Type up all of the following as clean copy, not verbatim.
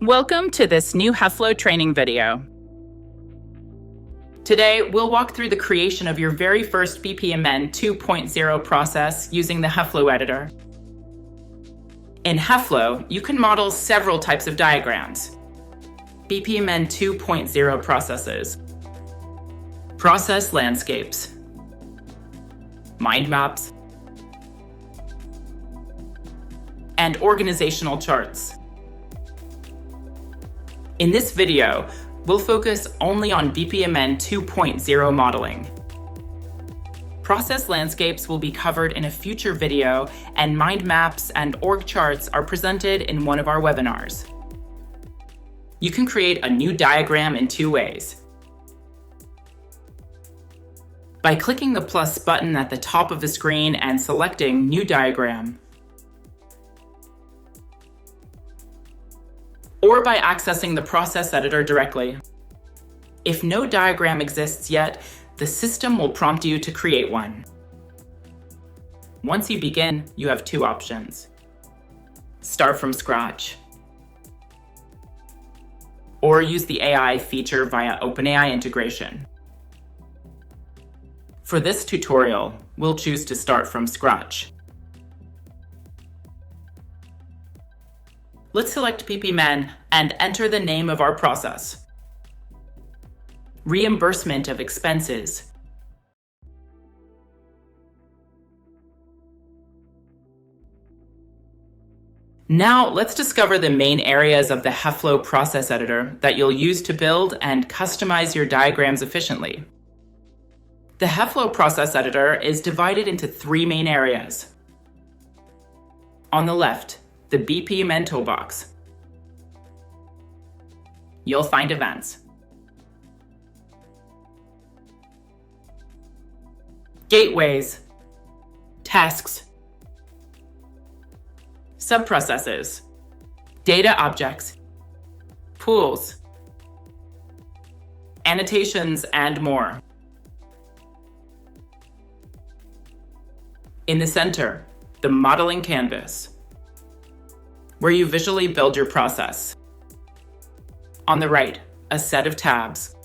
Welcome to this new HEFLO training video. Today, we'll walk through the creation of your very first BPMN 2.0 process using the HEFLO editor. In HEFLO, you can model several types of diagrams. BPMN 2.0 processes, process landscapes, mind maps, and organizational charts. In this video, we'll focus only on BPMN 2.0 modeling. Process landscapes will be covered in a future video, and mind maps and org charts are presented in one of our webinars. You can create a new diagram in two ways. By clicking the plus button at the top of the screen and selecting New Diagram, or by accessing the process editor directly. If no diagram exists yet, the system will prompt you to create one. Once you begin, you have two options: start from scratch, or use the AI feature via OpenAI integration. For this tutorial, we'll choose to start from scratch. Let's select BPMN and enter the name of our process. Reimbursement of Expenses. Now, let's discover the main areas of the HEFLO Process Editor that you'll use to build and customize your diagrams efficiently. The HEFLO Process Editor is divided into three main areas. On the left, the BPMN toolbox. You'll find events, gateways, tasks, subprocesses, data objects, pools, annotations, and more. In the center, the modeling canvas, where you visually build your process. On the right, a set of tabs.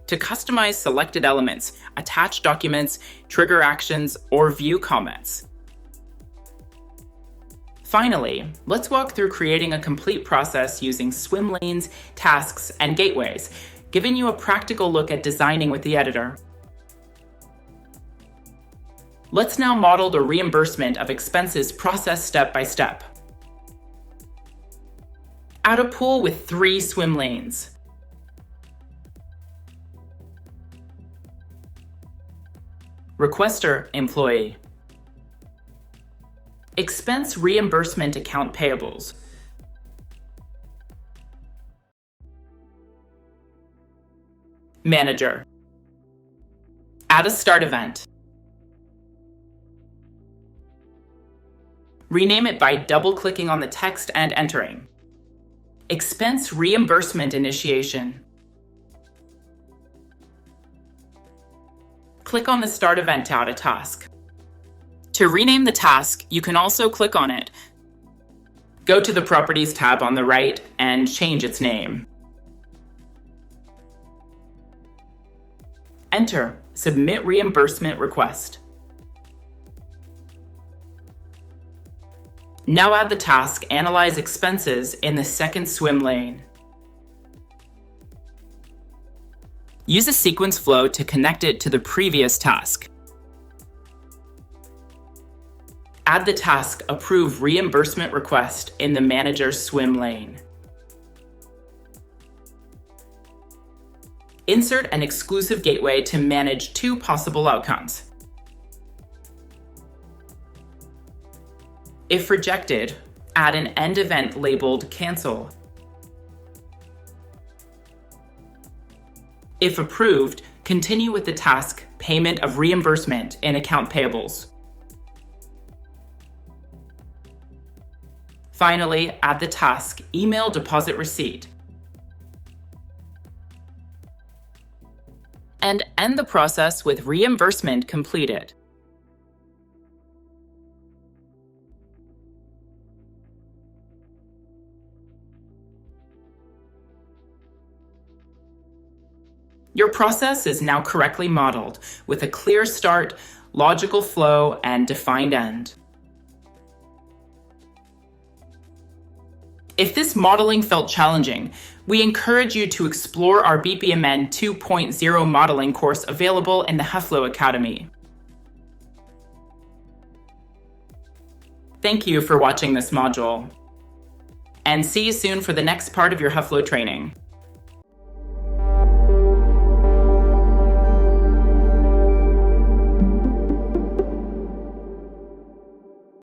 To customize selected elements, attach documents, trigger actions, or view comments. Finally, let's walk through creating a complete process using swim lanes, tasks, and gateways, giving you a practical look at designing with the editor. Let's now model the reimbursement of expenses process step by step. Add a pool with 3 swim lanes. Requester employee. Expense reimbursement account payables. Manager. Add a start event. Rename it by double-clicking on the text and entering. Expense reimbursement initiation. Click on the Start Event to add a task. To rename the task, you can also click on it. Go to the Properties tab on the right and change its name. Enter Submit Reimbursement Request. Now add the task Analyze Expenses in the second swim lane. Use a sequence flow to connect it to the previous task. Add the task Approve Reimbursement Request in the Manager's swim lane. Insert an exclusive gateway to manage 2 possible outcomes. If rejected, add an end event labeled Cancel. If approved, continue with the task Payment of Reimbursement in Account Payables. Finally, add the task Email Deposit Receipt. And end the process with reimbursement completed. Your process is now correctly modeled with a clear start, logical flow, and defined end. If this modeling felt challenging, we encourage you to explore our BPMN 2.0 modeling course available in the HEFLO Academy. Thank you for watching this module, and see you soon for the next part of your HEFLO training.